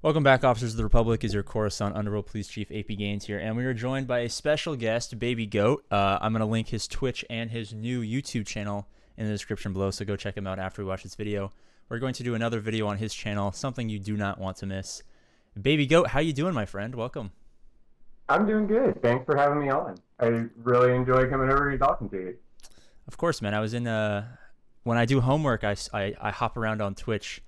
Welcome back, Officers of the Republic. Is your Coruscant Underworld Police Chief AP Gaines here, and we are joined by a special guest, BabyGoat. I'm going to link his Twitch and his new YouTube channel in the description below, so go check him out after we watch this video. We're going to do another video on his channel, something you do not want to miss. BabyGoat, how you doing, my friend? Welcome. I'm doing good. Thanks for having me on. I really enjoy coming over and talking to you. Of course, man. I was in when I do homework, I hop around on Twitch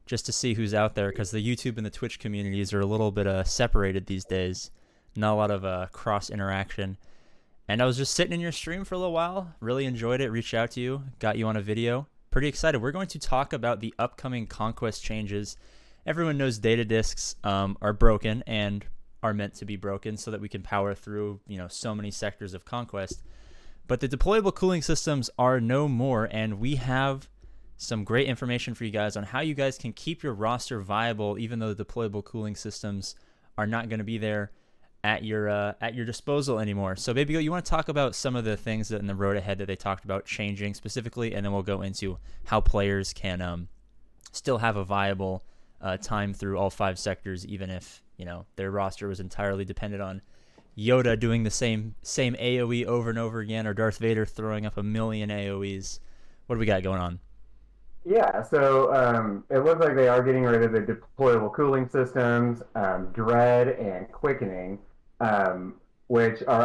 just to see who's out there, because the YouTube and the Twitch communities are a little bit separated these days. Not a lot of cross interaction. And I was just sitting in your stream for a little while. Really enjoyed it. Reached out to you. Got you on a video. Pretty excited. We're going to talk about the upcoming Conquest changes. Everyone knows data disks are broken and are meant to be broken so that we can power through, so many sectors of Conquest. But the deployable cooling systems are no more, and we have some great information for you guys on how you guys can keep your roster viable, even though the deployable cooling systems are not going to be there at your disposal anymore. So, BabyGoat, you want to talk about some of the things that in the road ahead that they talked about changing specifically, and then we'll go into how players can still have a viable time through all 5 sectors, even if their roster was entirely dependent on Yoda doing the same AoE over and over again, or Darth Vader throwing up a million AoEs. What do we got going on? Yeah, so it looks like they are getting rid of the deployable cooling systems, Dread and Quickening, which are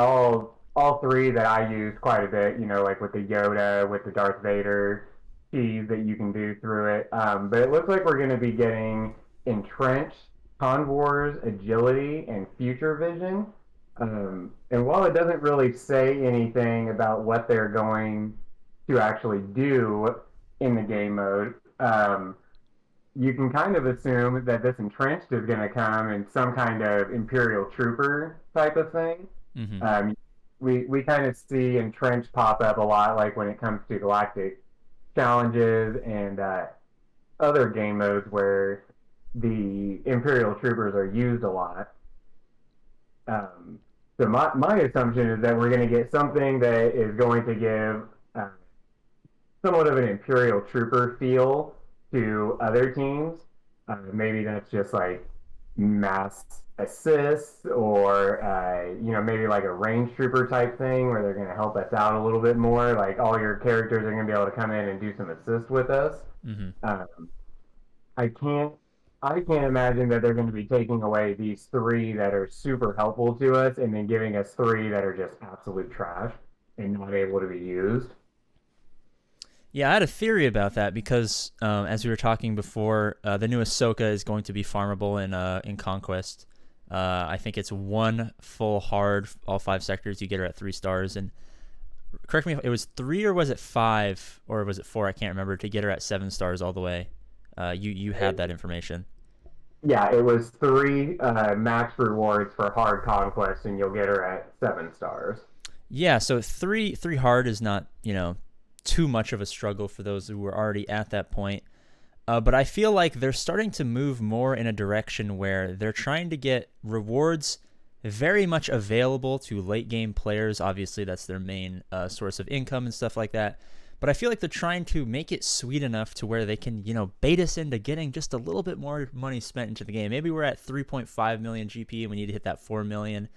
all 3 that I use quite a bit, like with the Yoda, with the Darth Vader keys that you can do through it. But it looks like we're going to be getting Entrenched, Convours, Agility, and Future Vision. And while it doesn't really say anything about what they're going to actually do in the game mode, you can kind of assume that this Entrenched is going to come in some kind of Imperial Trooper type of thing. Mm-hmm. We kind of see Entrenched pop up a lot, like when it comes to Galactic challenges and other game modes where the Imperial Troopers are used a lot. So my assumption is that we're going to get something that is going to give somewhat of an Imperial Trooper feel to other teams. Maybe that's just like mass assists, or maybe like a range trooper type thing where they're going to help us out a little bit more. Like all your characters are going to be able to come in and do some assist with us. Mm-hmm. I can't imagine that they're going to be taking away these 3 that are super helpful to us and then giving us 3 that are just absolute trash and not able to be used. Yeah, I had a theory about that because, as we were talking before, the new Ahsoka is going to be farmable in Conquest. I think it's 1 full hard, all 5 sectors. You get her at 3 stars. And correct me if it was 3 or was it 5 or was it 4? I can't remember, to get her at 7 stars all the way. You had that information. Yeah, it was 3 max rewards for hard Conquest, and you'll get her at 7 stars. Yeah, so 3 hard is not, too much of a struggle for those who were already at that point. But I feel like they're starting to move more in a direction where they're trying to get rewards very much available to late game players. Obviously, that's their main source of income and stuff like that. But I feel like they're trying to make it sweet enough to where they can, bait us into getting just a little bit more money spent into the game. Maybe we're at 3.5 million GP and we need to hit that 4 million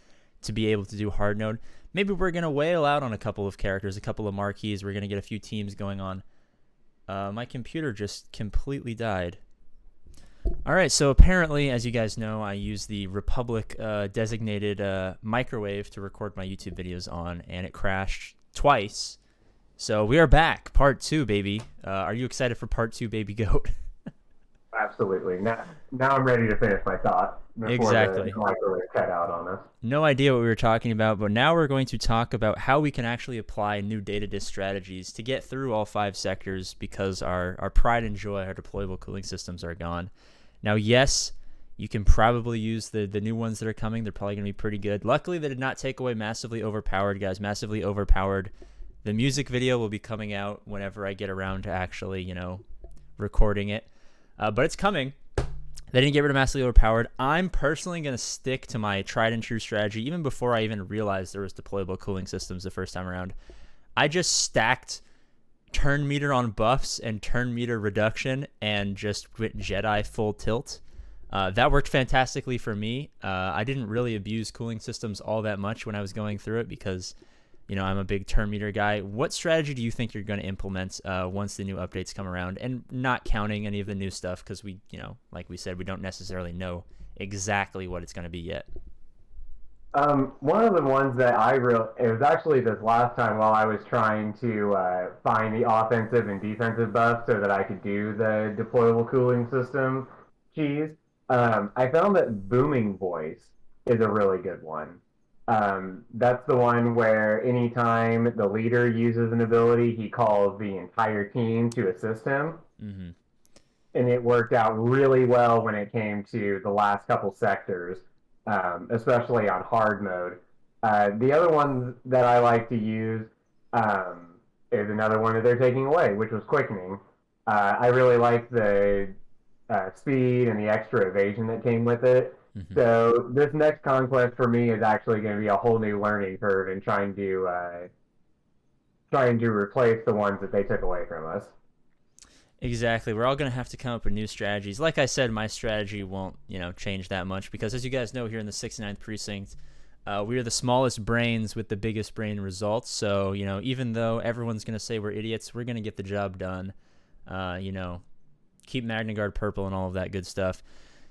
to be able to do hard node. Maybe we're going to whale out on a couple of characters, a couple of marquees. We're going to get a few teams going on. My computer just completely died. All right, so apparently, as you guys know, I use the Republic designated microwave to record my YouTube videos on, and it crashed twice. So we are back, part 2, baby. Are you excited for part 2, BabyGoat? Absolutely. Now I'm ready to finish my thought before exactly. the microwave cut out on us. No idea what we were talking about, but now we're going to talk about how we can actually apply new data disk strategies to get through all 5 sectors, because our pride and joy, our deployable cooling systems are gone. Now, yes, you can probably use the new ones that are coming. They're probably going to be pretty good. Luckily, they did not take away Massively Overpowered, guys. Massively Overpowered. The music video will be coming out whenever I get around to actually, recording it. But it's coming. They didn't get rid of Massively Overpowered. I'm personally going to stick to my tried and true strategy, even before I even realized there was deployable cooling systems the first time around. I just stacked turn meter on buffs and turn meter reduction and just went Jedi full tilt. That worked fantastically for me. I didn't really abuse cooling systems all that much when I was going through it because, I'm a big turn meter guy. What strategy do you think you're going to implement once the new updates come around? And not counting any of the new stuff because we, like we said, we don't necessarily know exactly what it's going to be yet. One of the ones that it was actually this last time while I was trying to find the offensive and defensive buffs so that I could do the deployable cooling system cheese. I found that booming voice is a really good one. That's the one where anytime the leader uses an ability, he calls the entire team to assist him. Mm-hmm. And it worked out really well when it came to the last couple sectors, especially on hard mode. The other one that I like to use is another one that they're taking away, which was quickening. I really like the speed and the extra evasion that came with it. Mm-hmm. So this next conquest for me is actually going to be a whole new learning curve in trying to replace the ones that they took away from us. Exactly. We're all going to have to come up with new strategies. Like I said, my strategy won't, change that much because as you guys know here in the 69th precinct, we are the smallest brains with the biggest brain results. So, even though everyone's going to say we're idiots, we're going to get the job done. Keep Magna Guard purple and all of that good stuff.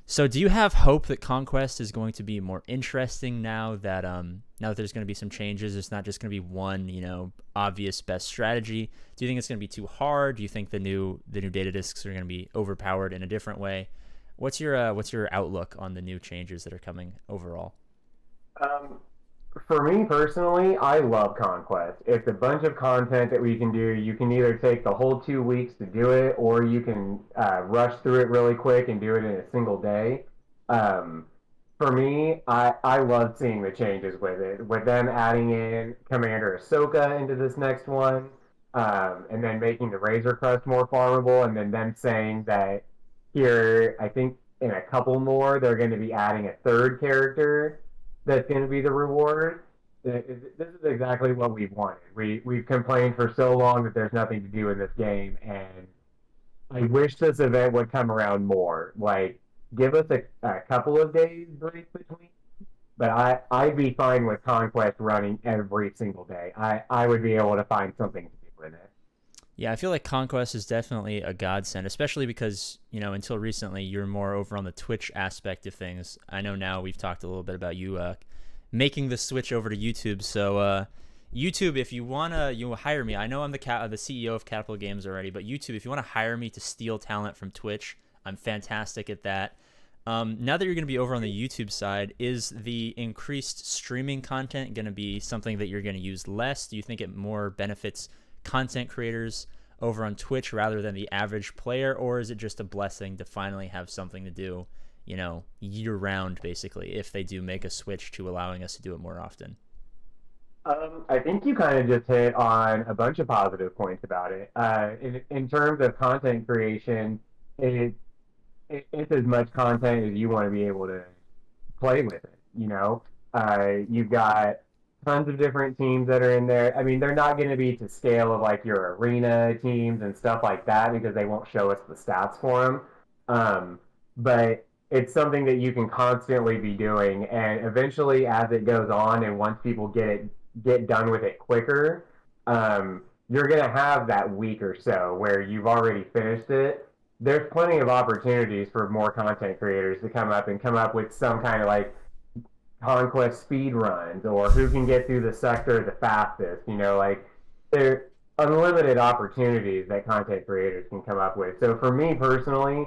So do you have hope that Conquest is going to be more interesting now that there's going to be some changes? It's not just going to be one, obvious best strategy. Do you think it's going to be too hard? Do you think the new data disks are going to be overpowered in a different way? What's your outlook on the new changes that are coming overall? For me personally, I love Conquest. It's a bunch of content that we can do. You can either take the whole 2 weeks to do it, or you can rush through it really quick and do it in a single day. For me, I love seeing the changes with it. With them adding in Commander Ahsoka into this next one, and then making the Razor Crest more farmable, and then them saying that here, I think in a couple more, they're going to be adding a third character that's going to be the reward. This is exactly what we've wanted. We've complained for so long that there's nothing to do in this game, and I wish this event would come around more. Like, give us a couple of days break between, but I'd be fine with Conquest running every single day. I would be able to find something to do in it. Yeah, I feel like Conquest is definitely a godsend, especially because, until recently, you're more over on the Twitch aspect of things. I know now we've talked a little bit about you making the switch over to YouTube. So, YouTube, if you want to hire me, I know I'm the CEO of Catapult Games already, but YouTube, if you want to hire me to steal talent from Twitch, I'm fantastic at that. Now that you're going to be over on the YouTube side, is the increased streaming content going to be something that you're going to use less? Do you think it more benefits content creators over on Twitch rather than the average player, or is it just a blessing to finally have something to do, year round, basically, if they do make a switch to allowing us to do it more often? I think you kind of just hit on a bunch of positive points about it. In terms of content creation, it's as much content as you want to be able to play with it. You've got tons of different teams that are in there. I mean, they're not going to be to scale of like your arena teams and stuff like that because they won't show us the stats for them. But it's something that you can constantly be doing, and eventually, as it goes on, and once people get done with it quicker, you're going to have that week or so where you've already finished it. There's plenty of opportunities for more content creators to come up with some kind of like Conquest speed runs, or who can get through the sector the fastest. Like there are unlimited opportunities that content creators can come up with. So for me personally,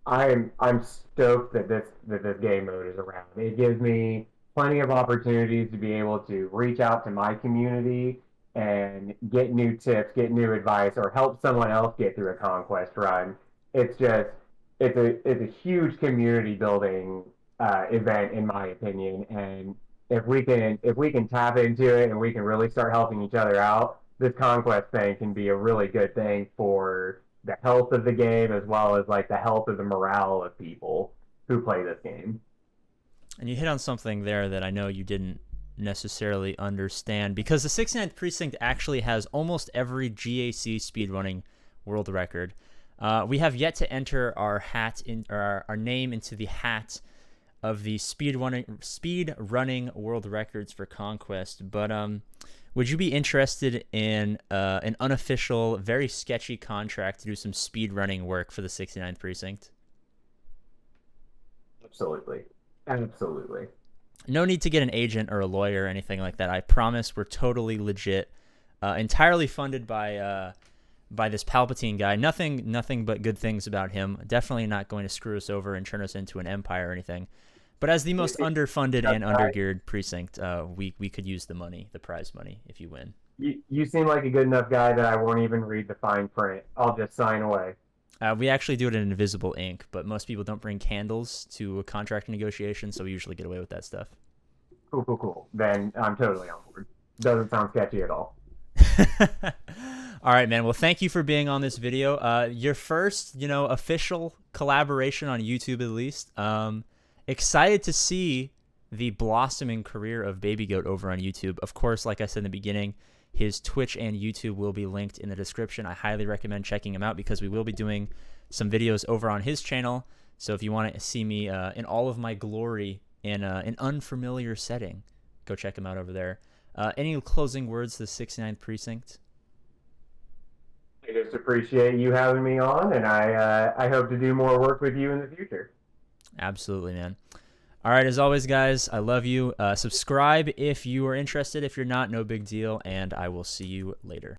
I'm stoked that this game mode is around. It gives me plenty of opportunities to be able to reach out to my community and get new tips, get new advice, or help someone else get through a Conquest run. It's a huge community building event, in my opinion. And if we can tap into it and we can really start helping each other out, this Conquest thing can be a really good thing for the health of the game, as well as like the health of the morale of people who play this game. And you hit on something there that I know you didn't necessarily understand, because the 69th precinct actually has almost every GAC speedrunning world record. We have yet to enter our our name into the hat of the speed running world records for Conquest. But would you be interested in an unofficial, very sketchy contract to do some speed running work for the 69th precinct? Absolutely. Absolutely. No need to get an agent or a lawyer or anything like that. I promise we're totally legit. Entirely funded by this Palpatine guy. Nothing but good things about him. Definitely not going to screw us over and turn us into an empire or anything. But as the most underfunded and undergeared precinct, we could use the money, the prize money, if you win. You seem like a good enough guy that I won't even read the fine print. I'll just sign away. We actually do it in invisible ink, but most people don't bring candles to a contract negotiation, so we usually get away with that stuff. Cool. Then I'm totally on board. Doesn't sound sketchy at all. All right, man. Well, thank you for being on this video. Your first, official collaboration on YouTube, at least. Excited to see the blossoming career of BabyGoat over on YouTube. Of course, like I said in the beginning, his Twitch and YouTube will be linked in the description. I highly recommend checking him out because we will be doing some videos over on his channel. So if you want to see me in all of my glory in an unfamiliar setting, go check him out over there. Any closing words to the 69th Precinct? I just appreciate you having me on, and I hope to do more work with you in the future. Absolutely, man. All right, as always, guys, I love you. Subscribe if you are interested. If you're not, no big deal, and I will see you later.